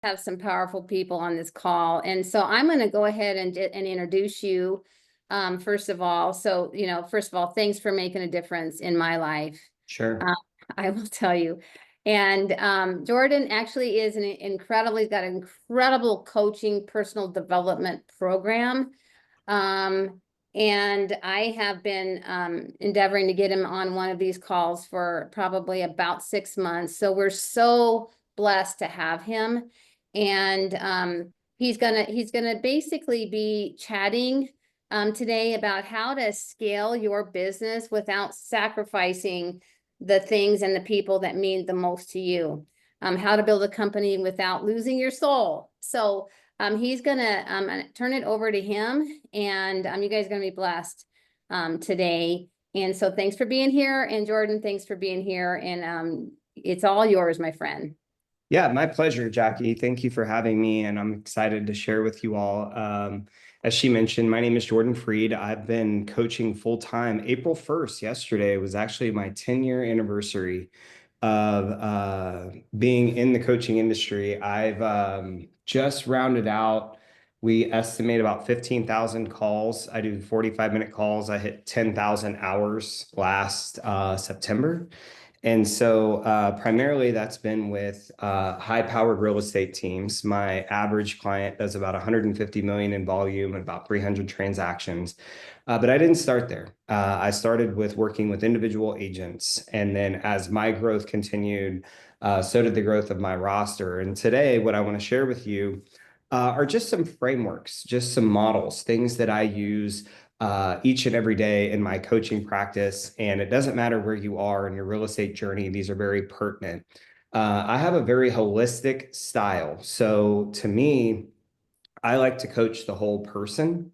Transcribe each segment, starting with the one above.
Have some powerful people on this call. And so I'm going to go ahead and introduce you. First of all, first of all, thanks for making a difference in my life. Sure. Um, I will tell you. And Jordan actually is he's got an incredible coaching personal development program. And I have been endeavoring to get him on one of these calls for probably about 6 months. So we're so blessed to have him. And he's gonna basically be chatting today about how to scale your business without sacrificing the things and the people that mean the most to you. How to build a company without losing your soul. So he's gonna turn it over to him, and you guys are gonna be blessed today. And so thanks for being here, and Jordan, thanks for being here, and it's all yours, my friend. Yeah, my pleasure, Jackie. Thank you for having me, and I'm excited to share with you all. As she mentioned, my name is Jordan Freed. I've been coaching full time. April 1st, yesterday, was actually my 10-year anniversary of being in the coaching industry. I've just rounded out. We estimate about 15,000 calls. I do 45-minute calls. I hit 10,000 hours last September. And so primarily that's been with high-powered real estate teams. My average client does about 150 million in volume and about 300 transactions. But I didn't start there. I started with working with individual agents. And then as my growth continued, so did the growth of my roster. And today, what I want to share with you are just some frameworks, just some models, things that I use each and every day in my coaching practice. And it doesn't matter where you are in your real estate journey, these are very pertinent. I have a very holistic style. So to me, I like to coach the whole person.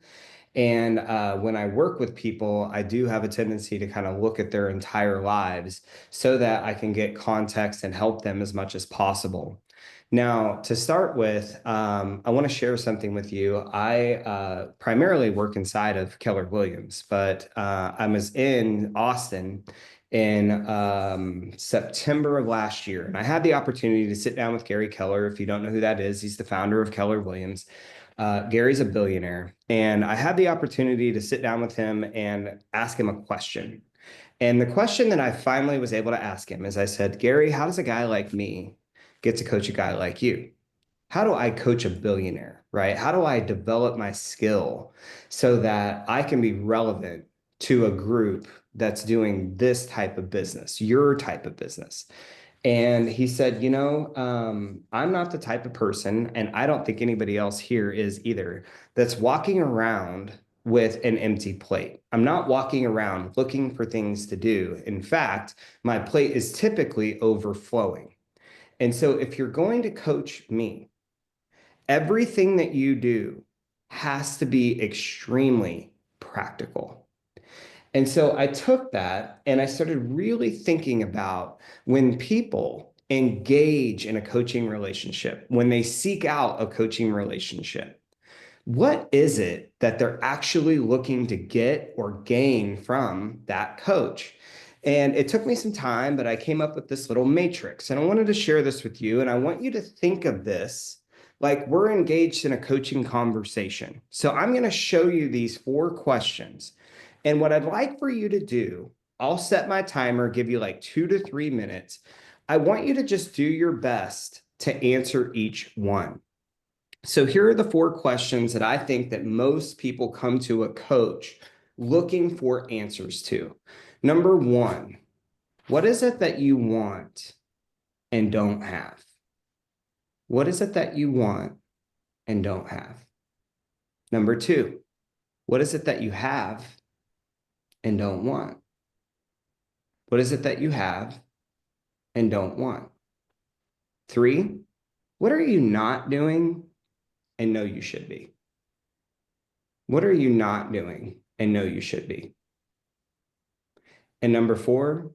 And when I work with people, I do have a tendency to kind of look at their entire lives so that I can get context and help them as much as possible. Now, to start with, I want to share something with you. I primarily work inside of Keller Williams, but I was in Austin in September of last year, and I had the opportunity to sit down with Gary Keller. If you don't know who that is, he's the founder of Keller Williams. Gary's a billionaire, and I had the opportunity to sit down with him and ask him a question. And the question that I finally was able to ask him is I said, Gary, how does a guy like me get to coach a guy like you? How do I coach a billionaire, right? How do I develop my skill so that I can be relevant to a group that's doing this type of business, your type of business? And he said, I'm not the type of person, and I don't think anybody else here is either, that's walking around with an empty plate. I'm not walking around looking for things to do. In fact, my plate is typically overflowing. And so if you're going to coach me, everything that you do has to be extremely practical. And so I took that and I started really thinking about when people engage in a coaching relationship, when they seek out a coaching relationship, what is it that they're actually looking to get or gain from that coach? And it took me some time, but I came up with this little matrix and I wanted to share this with you. And I want you to think of this like we're engaged in a coaching conversation. So I'm going to show you these 4 questions. And what I'd like for you to do, I'll set my timer, give you like 2 to 3 minutes. I want you to just do your best to answer each one. So here are the 4 questions that I think that most people come to a coach looking for answers to. Number 1, what is it that you want and don't have? What is it that you want and don't have? Number 2, what is it that you have and don't want? What is it that you have and don't want? 3, what are you not doing and know you should be? What are you not doing and know you should be? And number 4,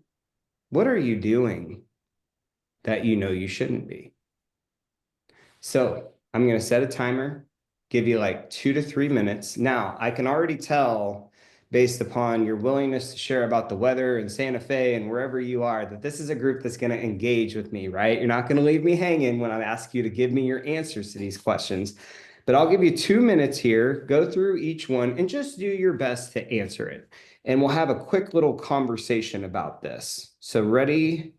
what are you doing that you know you shouldn't be? So I'm going to set a timer, give you like 2 to 3 minutes. Now, I can already tell based upon your willingness to share about the weather in Santa Fe and wherever you are, that this is a group that's going to engage with me, right? You're not going to leave me hanging when I ask you to give me your answers to these questions. But I'll give you 2 minutes here, go through each one and just do your best to answer it. And we'll have a quick little conversation about this. So ready,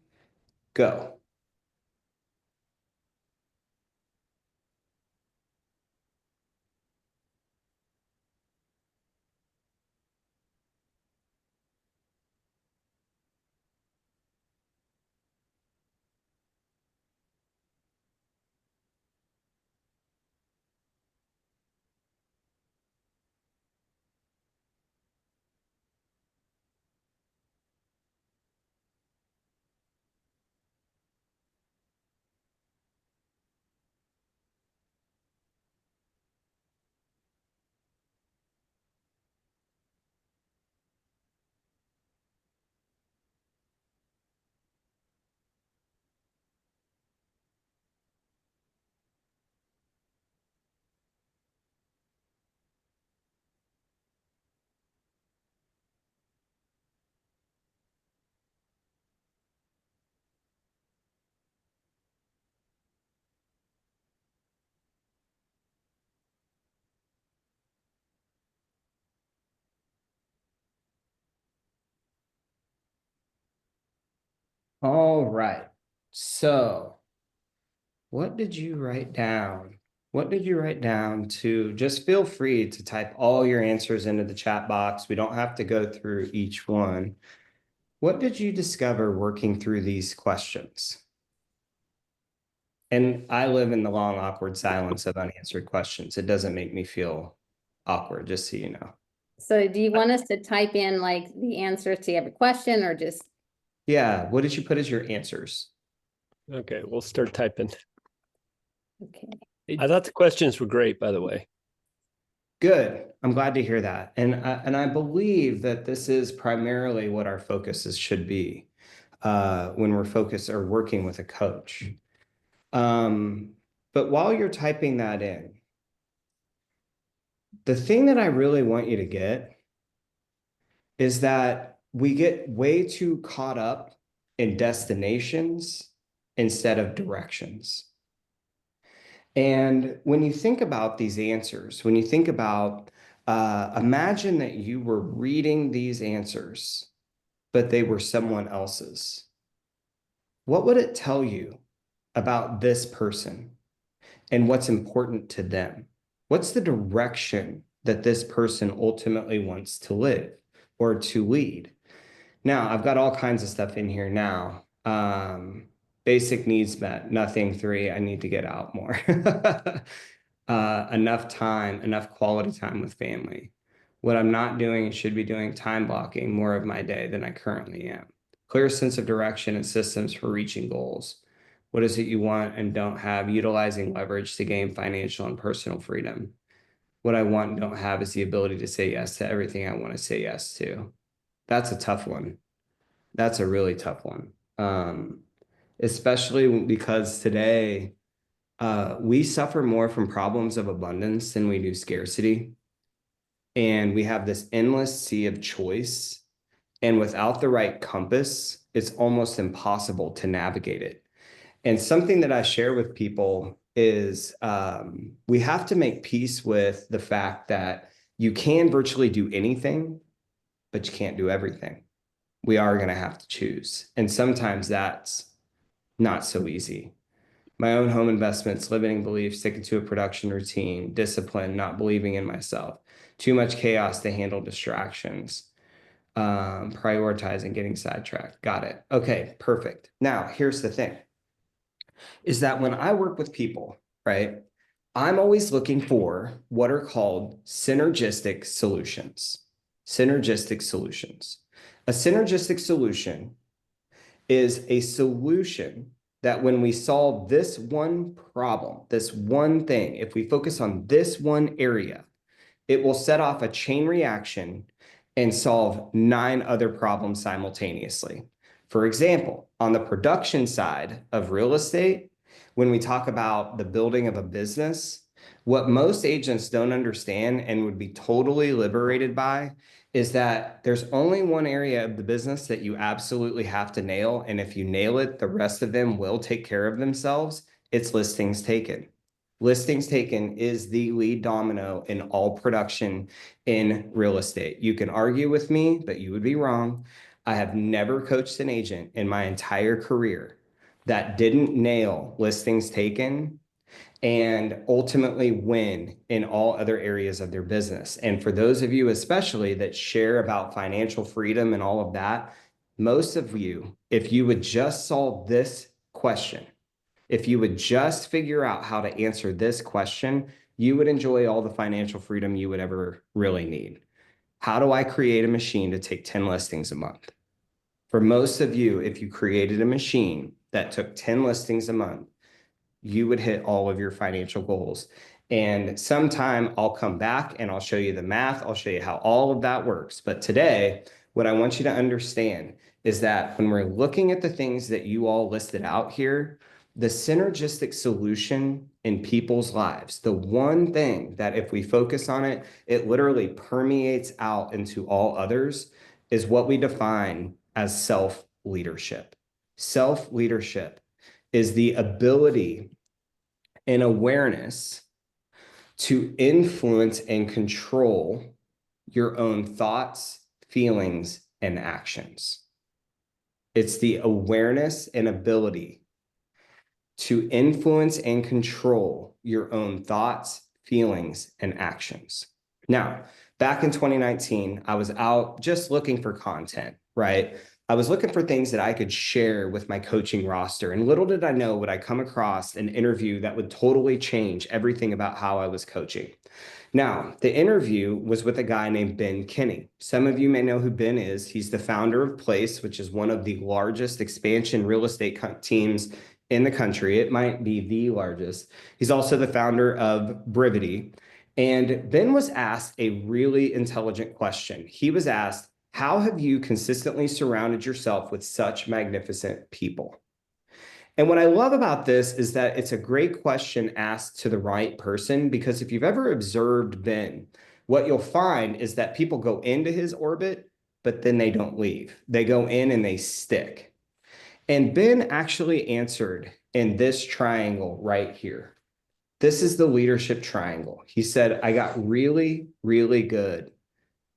go. All right. So what did you write down? What did you write down to just feel free to type all your answers into the chat box. We don't have to go through each one. What did you discover working through these questions? And I live in the long, awkward silence of unanswered questions. It doesn't make me feel awkward, just so you know. So do you want us to type in like the answer to every question or just? Yeah, what did you put as your answers? Okay, we'll start typing. Okay. I thought the questions were great, by the way. Good. I'm glad to hear that. And I believe that this is primarily what our focuses should be when we're focused or working with a coach. But while you're typing that in, the thing that I really want you to get is that we get way too caught up in destinations instead of directions. And when you think about these answers, when you think about, imagine that you were reading these answers, but they were someone else's. What would it tell you about this person and what's important to them? What's the direction that this person ultimately wants to live or to lead? Now, I've got all kinds of stuff in here now. Basic needs met, nothing. 3, I need to get out more. Enough time, enough quality time with family. What I'm not doing and should be doing, time blocking more of my day than I currently am. Clear sense of direction and systems for reaching goals. What is it you want and don't have? Utilizing leverage to gain financial and personal freedom. What I want and don't have is the ability to say yes to everything I want to say yes to. That's a tough one. That's a really tough one. Especially because today we suffer more from problems of abundance than we do scarcity. And we have this endless sea of choice. And without the right compass, it's almost impossible to navigate it. And something that I share with people is we have to make peace with the fact that you can virtually do anything, but you can't do everything. We are going to have to choose. And sometimes that's not so easy. My own home investments, limiting beliefs, sticking to a production routine, discipline, not believing in myself, too much chaos to handle distractions, prioritizing, getting sidetracked. Got it. Okay, perfect. Now, here's the thing, is that when I work with people, right, I'm always looking for what are called synergistic solutions. Synergistic solutions. A synergistic solution is a solution that when we solve this one problem, this one thing, if we focus on this one area, it will set off a chain reaction and solve 9 other problems simultaneously. For example, on the production side of real estate, when we talk about the building of a business, what most agents don't understand and would be totally liberated by is that there's only one area of the business that you absolutely have to nail. And if you nail it, the rest of them will take care of themselves. It's listings taken. Listings taken is the lead domino in all production in real estate. You can argue with me, but you would be wrong. I have never coached an agent in my entire career that didn't nail listings taken and ultimately win in all other areas of their business. And for those of you, especially that share about financial freedom and all of that, most of you, if you would just solve this question, if you would just figure out how to answer this question, you would enjoy all the financial freedom you would ever really need. How do I create a machine to take 10 listings a month? For most of you, if you created a machine that took 10 listings a month, you would hit all of your financial goals. And sometime I'll come back and I'll show you the math. I'll show you how all of that works. But today, what I want you to understand is that when we're looking at the things that you all listed out here, the synergistic solution in people's lives, the one thing that if we focus on it, it literally permeates out into all others, is what we define as self-leadership. Self-leadership is the ability and awareness to influence and control your own thoughts, feelings, and actions. It's the awareness and ability to influence and control your own thoughts, feelings, and actions. Now, back in 2019, I was out just looking for content, right? I was looking for things that I could share with my coaching roster. And little did I know, would I come across an interview that would totally change everything about how I was coaching. Now, the interview was with a guy named Ben Kinney. Some of you may know who Ben is. He's the founder of Place, which is one of the largest expansion real estate teams in the country. It might be the largest. He's also the founder of Brivity. And Ben was asked a really intelligent question. He was asked, how have you consistently surrounded yourself with such magnificent people? And what I love about this is that it's a great question asked to the right person, because if you've ever observed Ben, what you'll find is that people go into his orbit, but then they don't leave. They go in and they stick. And Ben actually answered in this triangle right here. This is the leadership triangle. He said, I got really, really good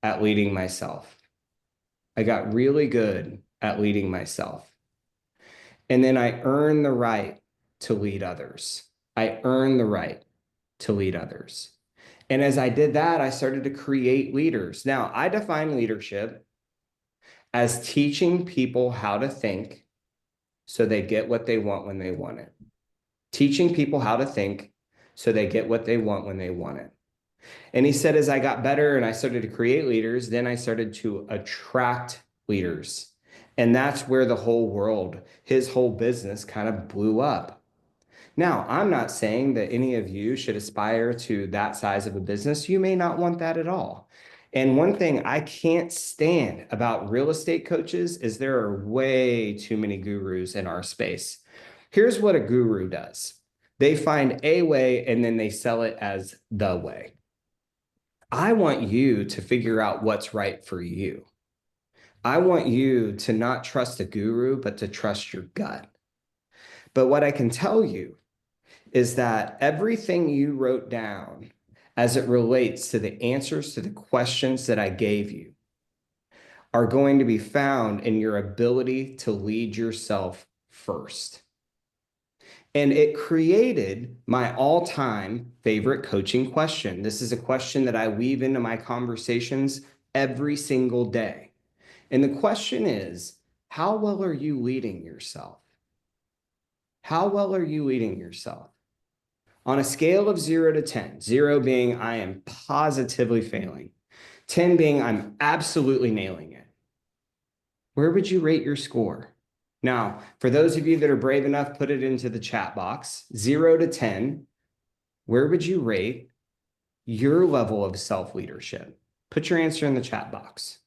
at leading myself. I got really good at leading myself. And then I earned the right to lead others. I earned the right to lead others. And as I did that, I started to create leaders. Now, I define leadership as teaching people how to think so they get what they want when they want it. Teaching people how to think so they get what they want when they want it. And he said, as I got better and I started to create leaders, then I started to attract leaders. And that's where the whole world, his whole business kind of blew up. Now, I'm not saying that any of you should aspire to that size of a business. You may not want that at all. And one thing I can't stand about real estate coaches is there are way too many gurus in our space. Here's what a guru does. They find a way and then they sell it as the way. I want you to figure out what's right for you. I want you to not trust a guru, but to trust your gut. But what I can tell you is that everything you wrote down as it relates to the answers to the questions that I gave you are going to be found in your ability to lead yourself first. And it created my all-time favorite coaching question. This is a question that I weave into my conversations every single day. And the question is, how well are you leading yourself? How well are you leading yourself? On a scale of 0 to 10, 0 being I am positively failing, 10 being I'm absolutely nailing it, where would you rate your score? Now, for those of you that are brave enough, put it into the chat box. 0 to 10, where would you rate your level of self-leadership? Put your answer in the chat box.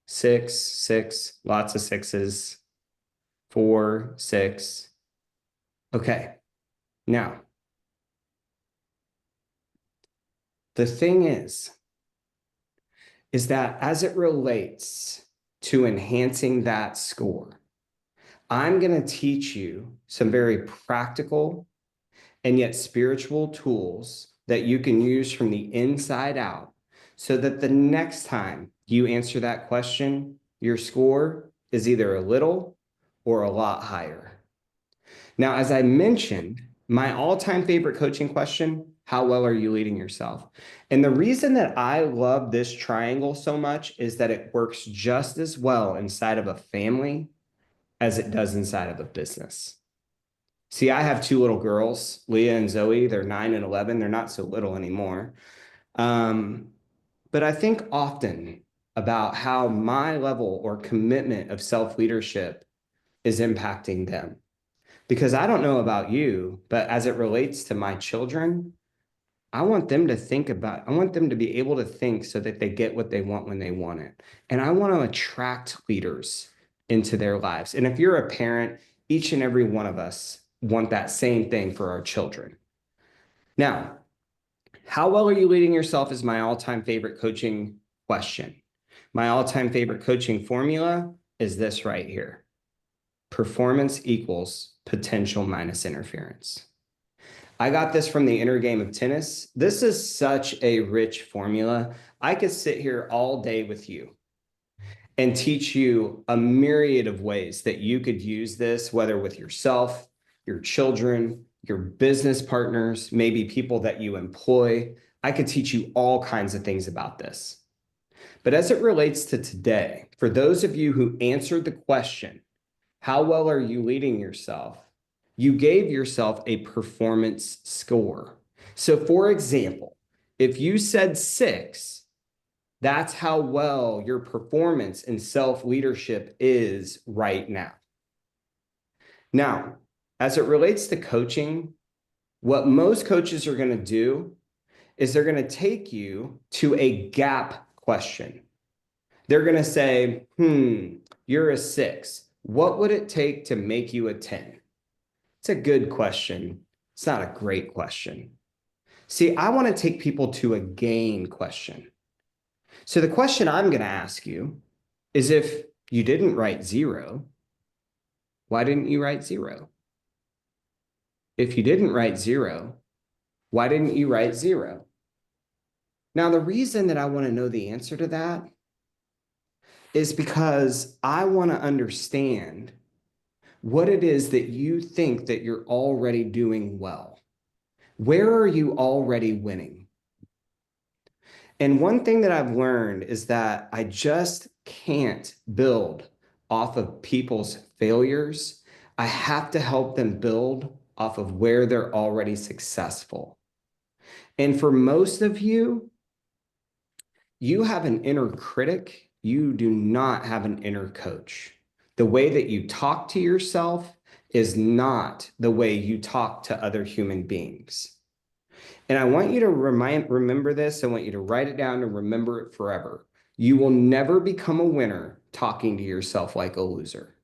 6, lots of 6s. 4, 6. Okay, now, the thing is, is that as it relates to enhancing that score, I'm going to teach you some very practical and yet spiritual tools that you can use from the inside out so that the next time you answer that question, your score is either a little or a lot higher. Now, as I mentioned, my all-time favorite coaching question, how well are you leading yourself? And the reason that I love this triangle so much is that it works just as well inside of a family as it does inside of a business. See, I have two little girls, Leah and Zoe. They're 9 and 11. They're not so little anymore. But I think often about how my level or commitment of self-leadership is impacting them. Because I don't know about you, but as it relates to my children, I want them to be able to think so that they get what they want when they want it. And I want to attract leaders into their lives. And if you're a parent, each and every one of us want that same thing for our children. Now, how well are you leading yourself is my all-time favorite coaching question. My all-time favorite coaching formula is this right here. Performance equals potential minus interference. I got this from the inner game of tennis. This is such a rich formula. I could sit here all day with you and teach you a myriad of ways that you could use this, whether with yourself, your children, your business partners, maybe people that you employ. I could teach you all kinds of things about this. But as it relates to today, for those of you who answered the question, how well are you leading yourself? You gave yourself a performance score. So for example, if you said 6, that's how well your performance in self-leadership is right now. Now, as it relates to coaching, what most coaches are going to do is they're going to take you to a gap question. They're going to say, you're a 6. What would it take to make you a 10? It's a good question. It's not a great question. See, I want to take people to a gain question. So the question I'm going to ask you is, if you didn't write 0, why didn't you write 0? If you didn't write 0, why didn't you write 0? Now, the reason that I want to know the answer to that is because I want to understand what it is that you think that you're already doing well. Where are you already winning? And one thing that I've learned is that I just can't build off of people's failures. I have to help them build off of where they're already successful. And for most of you, you have an inner critic. You do not have an inner coach. The way that you talk to yourself is not the way you talk to other human beings. And I want you to remember this. I want you to write it down and remember it forever. You will never become a winner talking to yourself like a loser.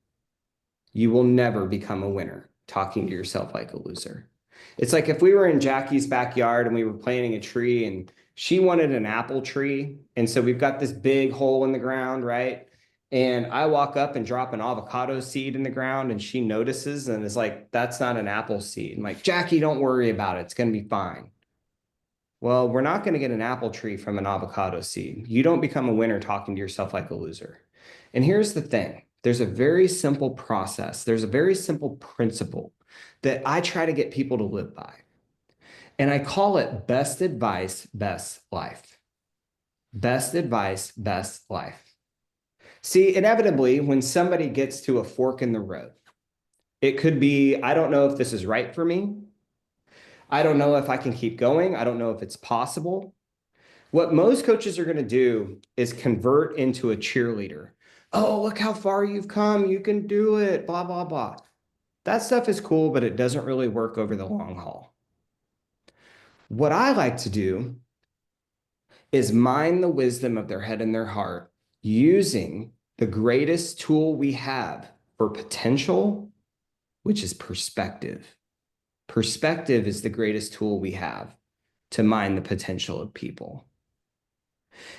You will never become a winner talking to yourself like a loser. It's like if we were in Jackie's backyard and we were planting a tree and she wanted an apple tree. And so we've got this big hole in the ground, right? And I walk up and drop an avocado seed in the ground and she notices and is like, that's not an apple seed. I'm like, Jackie, don't worry about it. It's going to be fine. Well, we're not going to get an apple tree from an avocado seed. You don't become a winner talking to yourself like a loser. And here's the thing. There's a very simple process. There's a very simple principle that I try to get people to live by. And I call it best advice, best life. Best advice, best life. See, inevitably, when somebody gets to a fork in the road, it could be, I don't know if this is right for me. I don't know if I can keep going. I don't know if it's possible. What most coaches are going to do is convert into a cheerleader. Oh, look how far you've come. You can do it, blah, blah, blah. That stuff is cool, but it doesn't really work over the long haul. What I like to do is mine the wisdom of their head and their heart using the greatest tool we have for potential, which is perspective. Perspective is the greatest tool we have to mine the potential of people.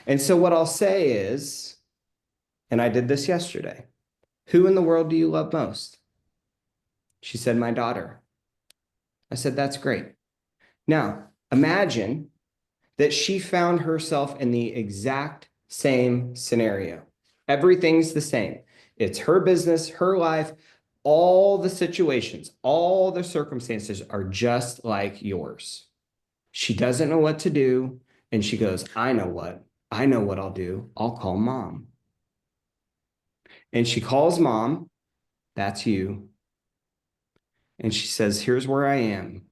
And so what I'll say is, and I did this yesterday, who in the world do you love most? She said, my daughter. I said, that's great. Now, imagine that she found herself in the exact same scenario. Everything's the same. It's her business, her life, all the situations, all the circumstances are just like yours. She doesn't know what to do. And she goes, I know what I'll do. I'll call mom. And she calls mom. That's you. And she says, here's where I am.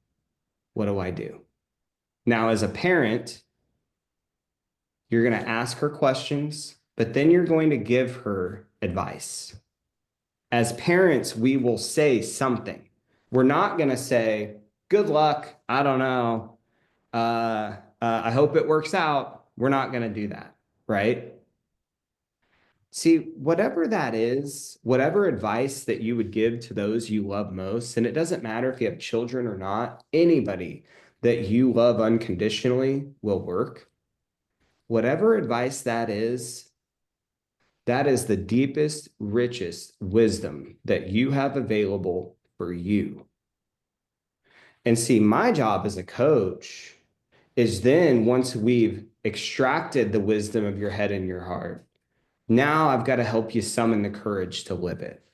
What do I do? Now, as a parent, you're going to ask her questions, but then you're going to give her advice. As parents, we will say something. We're not going to say, good luck. I don't know. I hope it works out. We're not going to do that, right? See, whatever that is, whatever advice that you would give to those you love most, and it doesn't matter if you have children or not, anybody that you love unconditionally will work. Whatever advice that is the deepest, richest wisdom that you have available for you. And see, my job as a coach is then once we've extracted the wisdom of your head and your heart, now I've got to help you summon the courage to live it.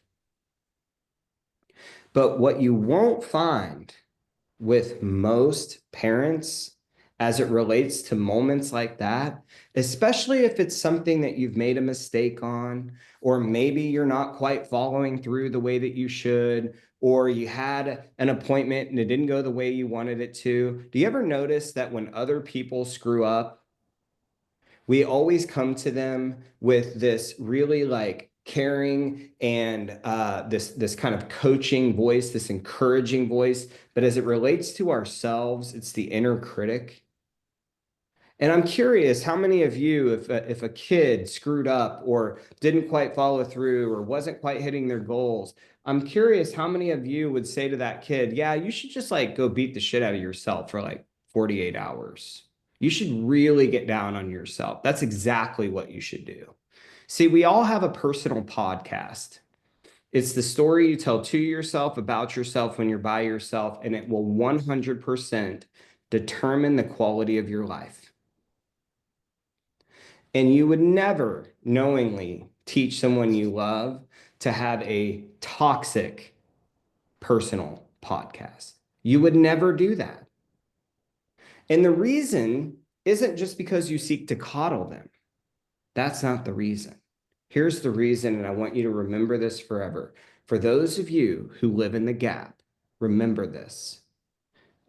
But what you won't find with most parents as it relates to moments like that, especially if it's something that you've made a mistake on, or maybe you're not quite following through the way that you should, or you had an appointment and it didn't go the way you wanted it to. Do you ever notice that when other people screw up, we always come to them with this really like caring and this kind of coaching voice, this encouraging voice. But as it relates to ourselves, it's the inner critic. And I'm curious how many of you, if a kid screwed up or didn't quite follow through or wasn't quite hitting their goals, I'm curious how many of you would say to that kid, yeah, you should just like go beat the shit out of yourself for like 48 hours. You should really get down on yourself. That's exactly what you should do. See, we all have a personal podcast. It's the story you tell to yourself about yourself when you're by yourself, and it will 100% determine the quality of your life. And you would never knowingly teach someone you love to have a toxic personal podcast. You would never do that. And the reason isn't just because you seek to coddle them. That's not the reason. Here's the reason, and I want you to remember this forever. For those of you who live in the gap, remember this.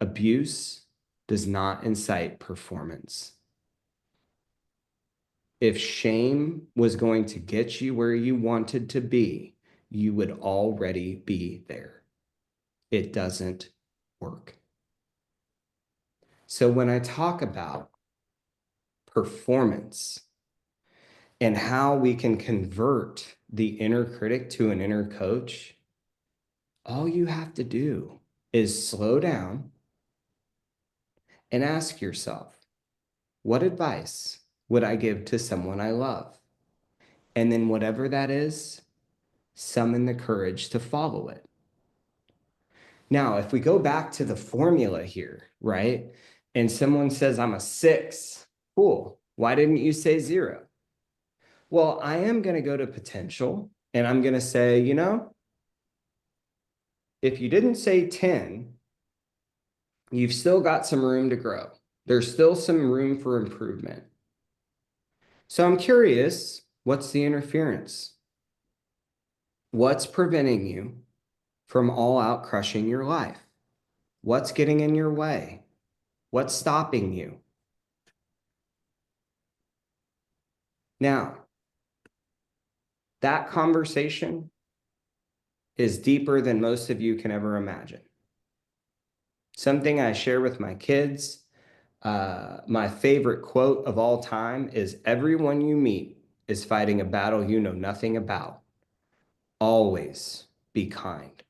Abuse does not incite performance. If shame was going to get you where you wanted to be, you would already be there. It doesn't work. So when I talk about performance and how we can convert the inner critic to an inner coach, all you have to do is slow down and ask yourself, what advice would I give to someone I love? And then whatever that is, summon the courage to follow it. Now, if we go back to the formula here, right? And someone says, I'm a 6, cool. Why didn't you say 0? Well, I am going to go to potential and I'm going to say, you know, if you didn't say 10, you've still got some room to grow. There's still some room for improvement. So I'm curious, what's the interference? What's preventing you from all out crushing your life? What's getting in your way? What's stopping you? Now, that conversation is deeper than most of you can ever imagine. Something I share with my kids, my favorite quote of all time is, everyone you meet is fighting a battle you know nothing about. Always be kind.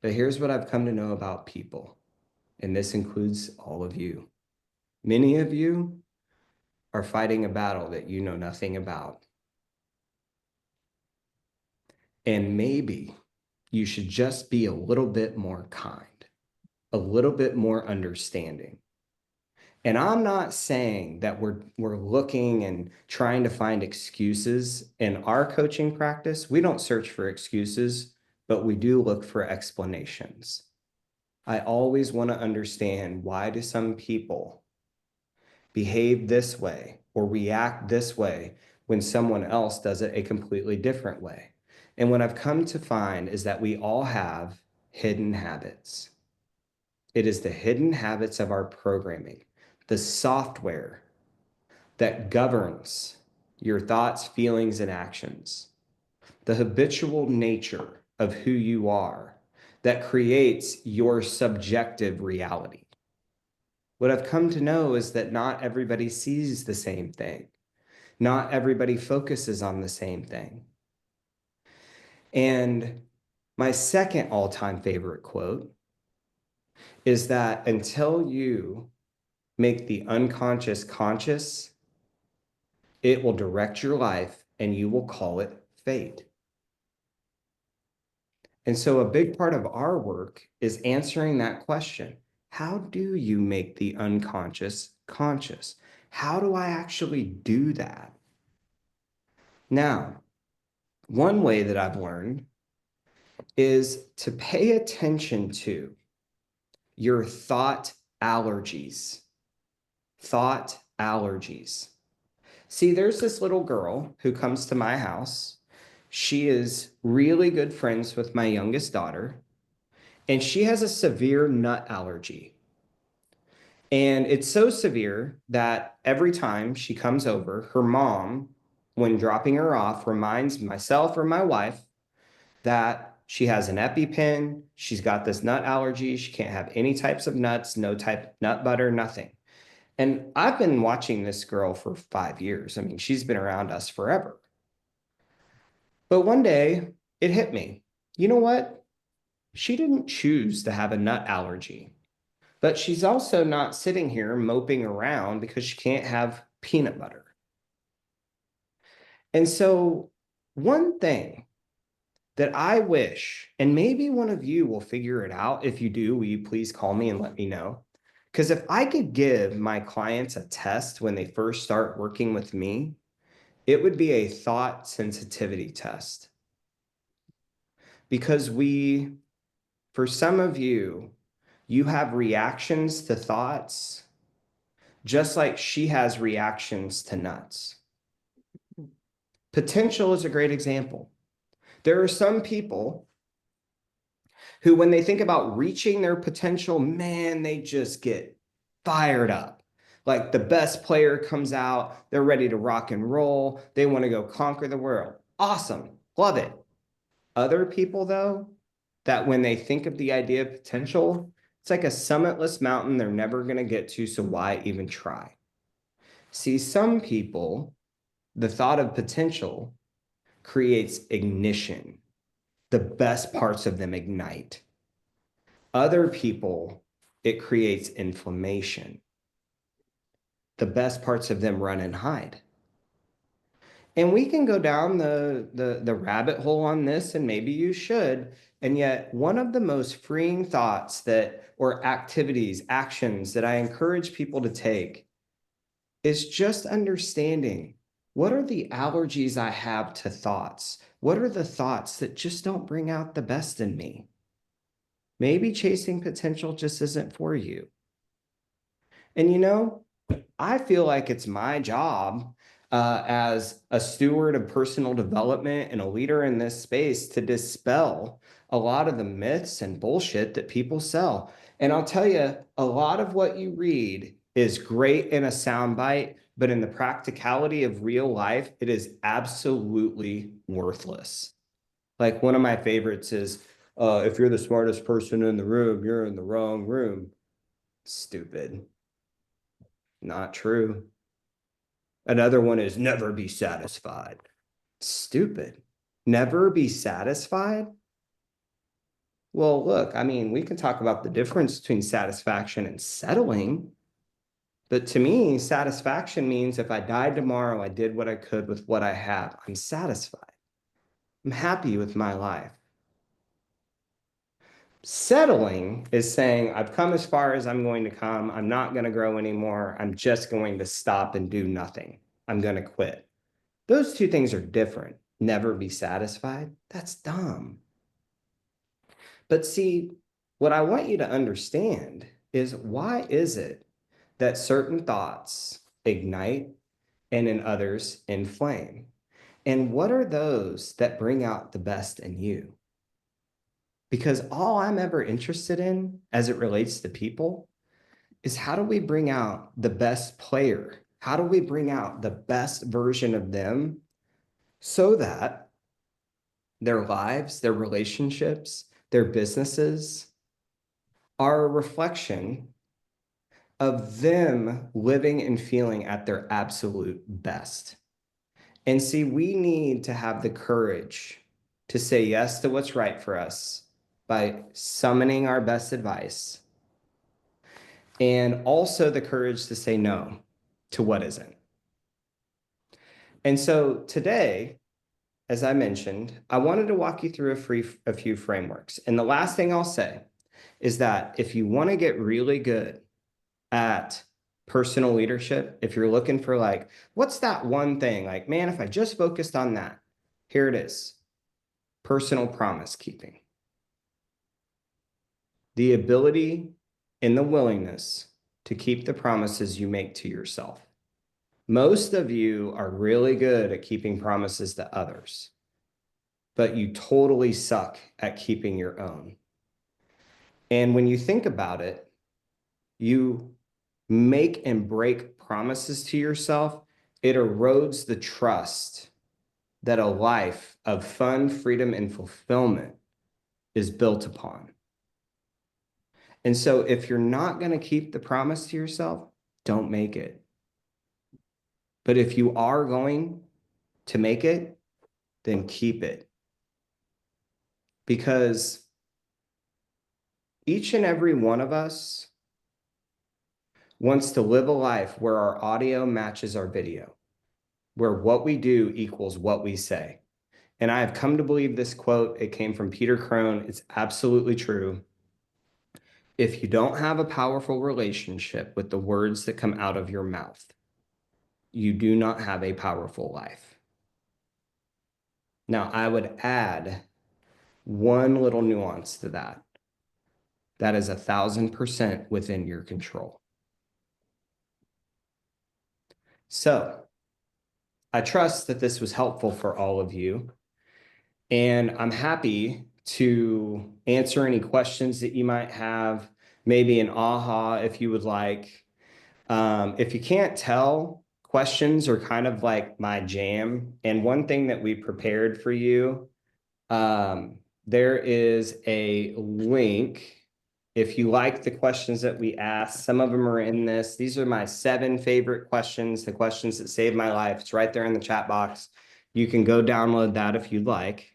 But here's what I've come to know about people, and this includes all of you. Many of you are fighting a battle that you know nothing about. And maybe you should just be a little bit more kind, a little bit more understanding. And I'm not saying that we're looking and trying to find excuses in our coaching practice. We don't search for excuses, but we do look for explanations. I always want to understand, why do some people behave this way or react this way when someone else does it a completely different way? And what I've come to find is that we all have hidden habits. It is the hidden habits of our programming, the software that governs your thoughts, feelings, and actions, the habitual nature of who you are that creates your subjective reality. What I've come to know is that not everybody sees the same thing. Not everybody focuses on the same thing. And my second all-time favorite quote is that until you make the unconscious conscious, it will direct your life and you will call it fate. And so a big part of our work is answering that question. How do you make the unconscious conscious? How do I actually do that? Now, one way that I've learned is to pay attention to your thought allergies. Thought allergies. See, there's this little girl who comes to my house. She is really good friends with my youngest daughter, and she has a severe nut allergy. And it's so severe that every time she comes over, her mom, when dropping her off, reminds myself or my wife that she has an EpiPen, she's got this nut allergy, she can't have any types of nuts, no type nut butter, nothing. And I've been watching this girl for 5 years. I mean, she's been around us forever. But one day it hit me. You know what? She didn't choose to have a nut allergy, but she's also not sitting here moping around because she can't have peanut butter. And so one thing that I wish, and maybe one of you will figure it out. If you do, will you please call me and let me know? Because if I could give my clients a test when they first start working with me, it would be a thought sensitivity test. Because for some of you, you have reactions to thoughts, just like she has reactions to nuts. Potential is a great example. There are some people who, when they think about reaching their potential, man, they just get fired up. Like the best player comes out, they're ready to rock and roll. They want to go conquer the world. Awesome. Love it. Other people, though, that when they think of the idea of potential, it's like a summitless mountain they're never going to get to, so why even try? See, some people, the thought of potential creates ignition. The best parts of them ignite. Other people, it creates inflammation. The best parts of them run and hide. And we can go down the rabbit hole on this, and maybe you should. And yet, one of the most freeing thoughts or activities, actions that I encourage people to take is just understanding, what are the allergies I have to thoughts? What are the thoughts that just don't bring out the best in me? Maybe chasing potential just isn't for you. And I feel like it's my job as a steward of personal development and a leader in this space to dispel a lot of the myths and bullshit that people sell. And I'll tell you, a lot of what you read is great in a soundbite, but in the practicality of real life, it is absolutely worthless. Like one of my favorites is, if you're the smartest person in the room, you're in the wrong room. Stupid. Not true. Another one is never be satisfied. Stupid. Never be satisfied? Well, look, I mean, we can talk about the difference between satisfaction and settling. But to me, satisfaction means if I died tomorrow, I did what I could with what I have. I'm satisfied. I'm happy with my life. Settling is saying, I've come as far as I'm going to come. I'm not going to grow anymore. I'm just going to stop and do nothing. I'm going to quit. Those two things are different. Never be satisfied. That's dumb. But see, what I want you to understand is why is it that certain thoughts ignite and in others inflame? And what are those that bring out the best in you? Because all I'm ever interested in as it relates to people is how do we bring out the best player? How do we bring out the best version of them so that their lives, their relationships, their businesses are a reflection of them living and feeling at their absolute best? And see, we need to have the courage to say yes to what's right for us by summoning our best advice, and also the courage to say no to what isn't. And so today, as I mentioned, I wanted to walk you through a few frameworks. And the last thing I'll say is that if you want to get really good at personal leadership, if you're looking for like, what's that one thing? Like, man, if I just focused on that, here it is. Personal promise keeping. The ability and the willingness to keep the promises you make to yourself. Most of you are really good at keeping promises to others, but you totally suck at keeping your own. And when you think about it, you make and break promises to yourself, it erodes the trust that a life of fun, freedom, and fulfillment is built upon. And so if you're not going to keep the promise to yourself, don't make it. But if you are going to make it, then keep it. Because each and every one of us wants to live a life where our audio matches our video, where what we do equals what we say. And I have come to believe this quote. It came from Peter Crone. It's absolutely true. If you don't have a powerful relationship with the words that come out of your mouth, you do not have a powerful life. Now, I would add one little nuance to that. That is 1,000% within your control. So, I trust that this was helpful for all of you, and I'm happy to answer any questions that you might have, maybe an aha if you would like. If you can't tell, questions are kind of like my jam. And one thing that we prepared for you, there is a link. If you like the questions that we asked, some of them are in this. These are my 7 favorite questions, the questions that saved my life. It's right there in the chat box. You can go download that if you'd like.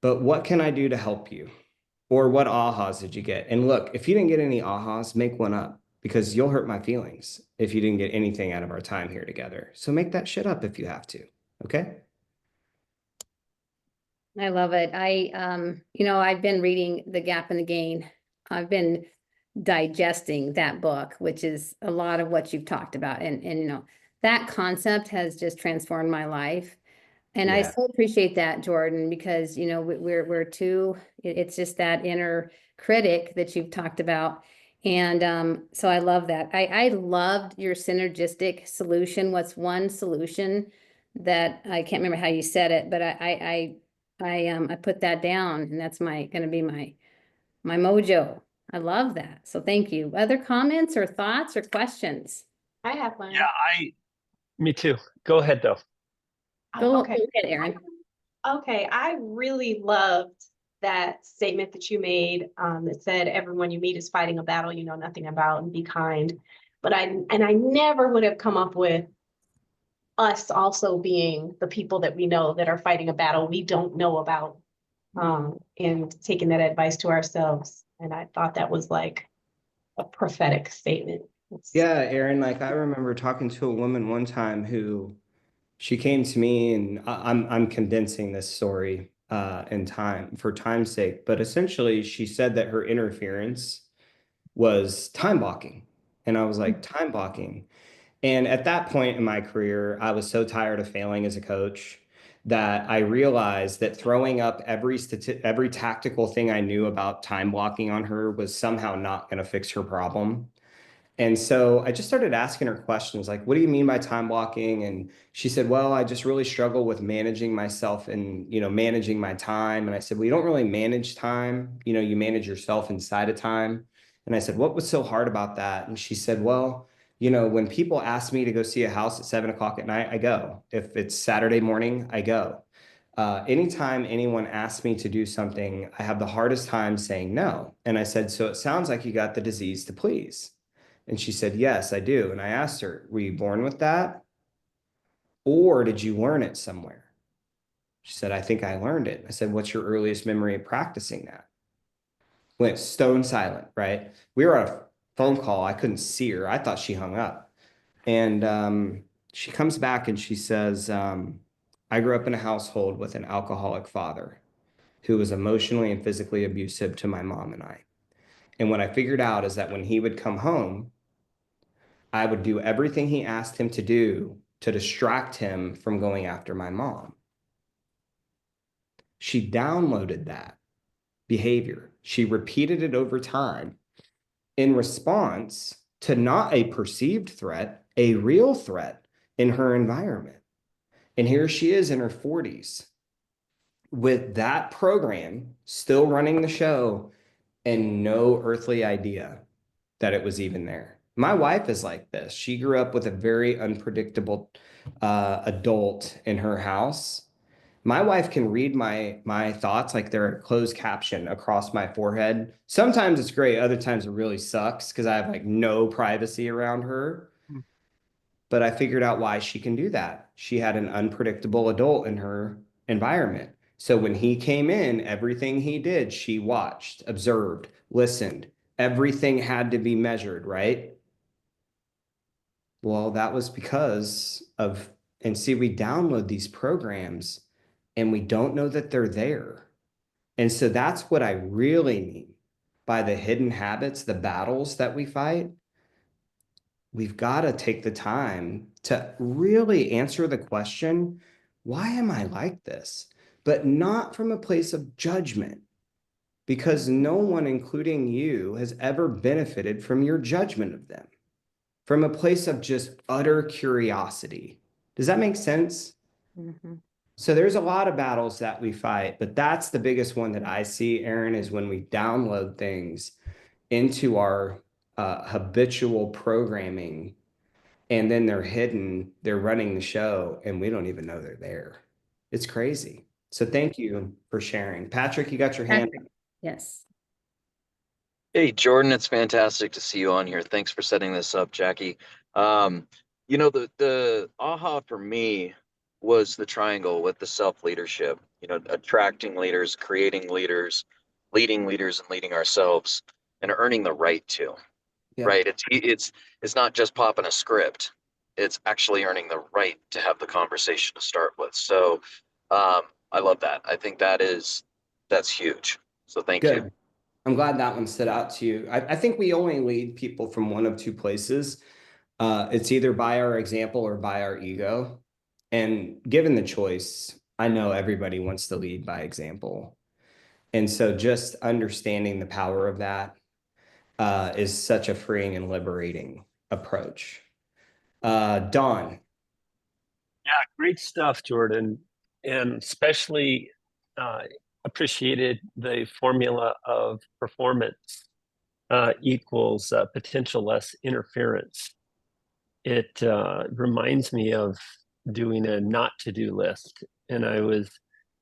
But what can I do to help you? Or what ahas did you get? And look, if you didn't get any ahas, make one up, because you'll hurt my feelings if you didn't get anything out of our time here together. So make that shit up if you have to. Okay? I love it. I've been reading The Gap and the Gain. I've been digesting that book, which is a lot of what you've talked about. And that concept has just transformed my life. And I Yeah. so appreciate that, Jordan, because, we're too, it's just that inner critic that you've talked about. And so I love that. I loved your synergistic solution. What's one solution that I can't remember how you said it, but I put that down, and that's gonna be my mojo. I love that. So thank you. Other comments or thoughts or questions? I have one. Yeah, me too. Go ahead though. Oh, Go ahead, Erin. Okay, I really loved that statement that you made that said everyone you meet is fighting a battle you know nothing about, and be kind. But I never would have come up with us also being the people that we know that are fighting a battle we don't know about, and taking that advice to ourselves. And I thought that was like a prophetic statement. Yeah, Aaron, like I remember talking to a woman one time who she came to me and I'm condensing this story in time for time's sake, but essentially she said that her interference was time blocking. And I was like, time blocking. And at that point in my career, I was so tired of failing as a coach that I realized that throwing up every tactical thing I knew about time blocking on her was somehow not going to fix her problem. And so I just started asking her questions like, what do you mean by time blocking? And she said, well, I just really struggle with managing myself and, managing my time. And I said, well, you don't really manage time. You manage yourself inside of time. And I said, what was so hard about that? And she said, well, when people ask me to go see a house at 7 o'clock at night, I go. If it's Saturday morning, I go. Anytime anyone asks me to do something, I have the hardest time saying no. And I said, so it sounds like you got the disease to please. And she said, yes, I do. And I asked her, were you born with that? Or did you learn it somewhere? She said, I think I learned it. I said, what's your earliest memory of practicing that? Went stone silent, right? We were on a phone call. I couldn't see her. I thought she hung up. And she comes back and she says, I grew up in a household with an alcoholic father who was emotionally and physically abusive to my mom and I. And what I figured out is that when he would come home, I would do everything he asked him to do to distract him from going after my mom. She downloaded that behavior. She repeated it over time in response to not a perceived threat, a real threat in her environment. And here she is in her 40s with that program still running the show and no earthly idea that it was even there. My wife is like this. She grew up with a very unpredictable adult in her house. My wife can read my thoughts like they're a closed caption across my forehead. Sometimes it's great. Other times it really sucks because I have like no privacy around her. But I figured out why she can do that. She had an unpredictable adult in her environment. So when he came in, everything he did, she watched, observed, listened. Everything had to be measured, right? Well, that was because of, and see, we download these programs and we don't know that they're there. And so that's what I really mean by the hidden habits, the battles that we fight. We've got to take the time to really answer the question, why am I like this? But not from a place of judgment, because no one, including you, has ever benefited from your judgment of them, from a place of just utter curiosity. Does that make sense? Mhm. So there's a lot of battles that we fight, but that's the biggest one that I see, Aaron, is when we download things into our habitual programming and then they're hidden, they're running the show, and we don't even know they're there. It's crazy. So thank you for sharing. Patrick, you got your hand up. Yes. Hey, Jordan, it's fantastic to see you on here. Thanks for setting this up, Jackie. The aha for me was the triangle with the self-leadership, attracting leaders, creating leaders, leading leaders, and leading ourselves, and earning the right to, Yeah. right? It's not just popping a script. It's actually earning the right to have the conversation to start with. So I love that. I think that's huge. So thank you. Good. I'm glad that one stood out to you. I think we only lead people from one of two places. It's either by our example or by our ego. And given the choice, I know everybody wants to lead by example. And so just understanding the power of that is such a freeing and liberating approach. Dawn. Yeah, great stuff, Jordan. And especially uh, appreciated the formula of performance equals potential less interference. It reminds me of doing a not to do list. And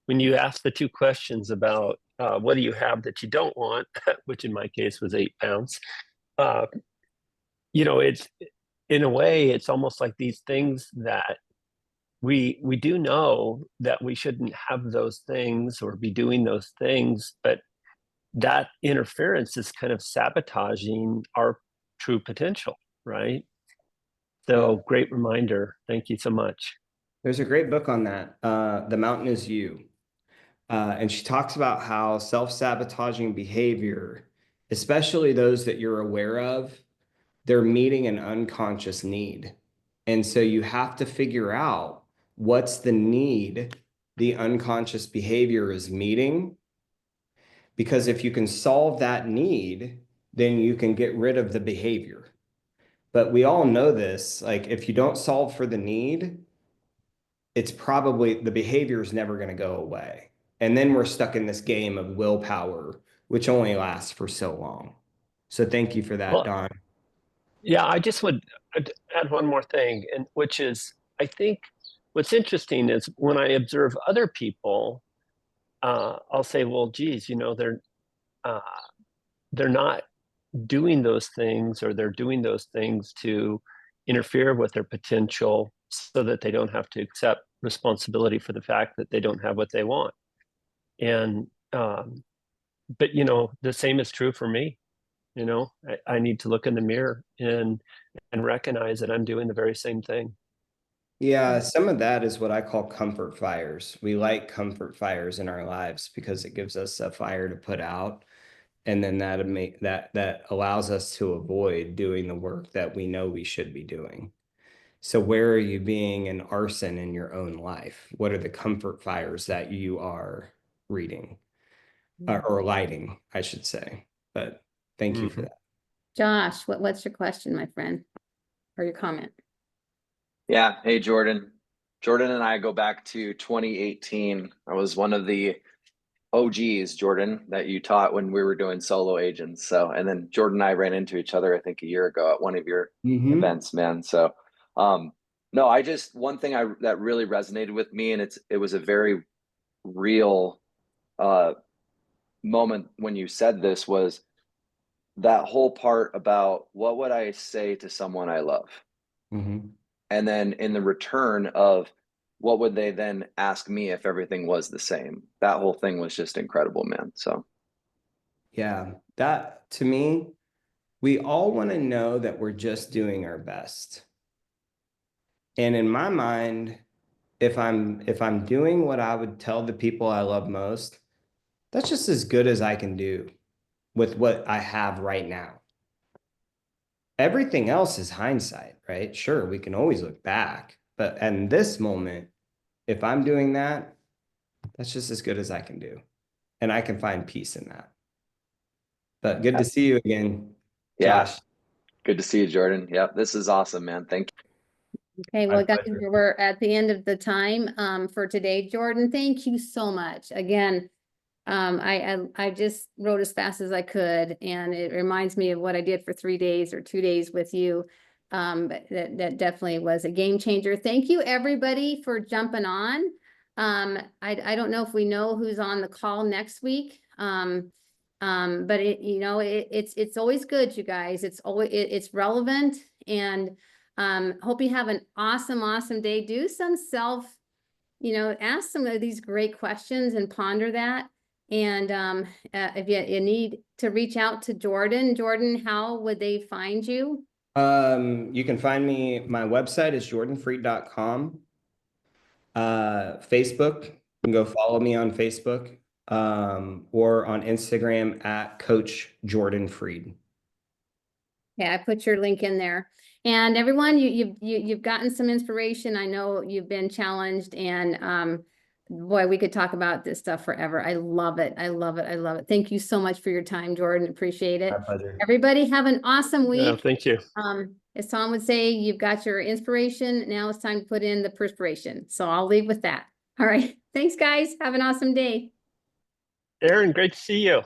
when you ask the two questions about what do you have that you don't want, which in my case was 8 pounds, uh, it's in a way, it's almost like these things that we do know that we shouldn't have those things or be doing those things, but that interference is kind of sabotaging our true potential, right? So great reminder. Thank you so much. There's a great book on that. The Mountain is You. And she talks about how self-sabotaging behavior, especially those that you're aware of, they're meeting an unconscious need. And so you have to figure out what's the need the unconscious behavior is meeting. Because if you can solve that need, then you can get rid of the behavior. But we all know this, like if you don't solve for the need, it's probably the behavior is never going to go away. And then we're stuck in this game of willpower, which only lasts for so long. So thank you for that, Well, Don. yeah, I just would add one more thing, and which is I think what's interesting is when I observe other people, I'll say, well, geez, uh, they're not doing those things, or they're doing those things to interfere with their potential so that they don't have to accept responsibility for the fact that they don't have what they want. And but the same is true for me. I need to look in the mirror and recognize that I'm doing the very same thing. Yeah, some of that is what I call comfort fires. We like comfort fires in our lives because it gives us a fire to put out. And then that allows us to avoid doing the work that we know we should be doing. So where are you being an arson in your own life? What are the comfort fires that you are reading or lighting, I should say? But thank you for that. Josh, what's your question, my friend, or your comment? Yeah. Hey, Jordan. Jordan and I go back to 2018. I was one of the OGs, Jordan, that you taught when we were doing solo agents. So, and then Jordan and I ran into each other, I think a year ago at one of your events, man. So, no, one thing that really resonated with me, and it was a very real, moment when you said this, was that whole part about what would I say to someone I love? And then in the return of what would they then ask me if everything was the same? That whole thing was just incredible, man. So yeah, that to me, we all want to know that we're just doing our best. And in my mind, if I'm doing what I would tell the people I love most, that's just as good as I can do with what I have right now. Everything else is hindsight, right? Sure, we can always look back, but in this moment, if I'm doing that, that's just as good as I can do. And I can find peace in that. But good to see you again, Josh. yeah, good to see you, Jordan. Yeah, this is awesome, man. Thank you. Okay, well, guys, we're at the end of the time for today. Jordan, thank you so much. Again, I just wrote as fast as I could, and it reminds me of what I did for 3 days or 2 days with you. But that definitely was a game changer. Thank you, everybody, for jumping on. I don't know if we know who's on the call next week. But it's always good, you guys. It's relevant, and hope you have an awesome day. Do some ask some of these great questions and ponder that. And if you need to reach out to Jordan, how would they find you? You can find me, my website is jordanfreed.com. Facebook, you can go follow me on Facebook, or on Instagram at Coach Jordan Freed. Yeah, I put your link in there. And everyone, you've gotten some inspiration. I know you've been challenged, and boy, we could talk about this stuff forever. I love it. I love it. Thank you so much for your time, Jordan. Appreciate it. My pleasure. Everybody have an awesome week. Yeah, thank you. As Tom would say, you've got your inspiration. Now it's time to put in the perspiration. So I'll leave with that. All right. Thanks, guys. Have an awesome day. Aaron, great to see you.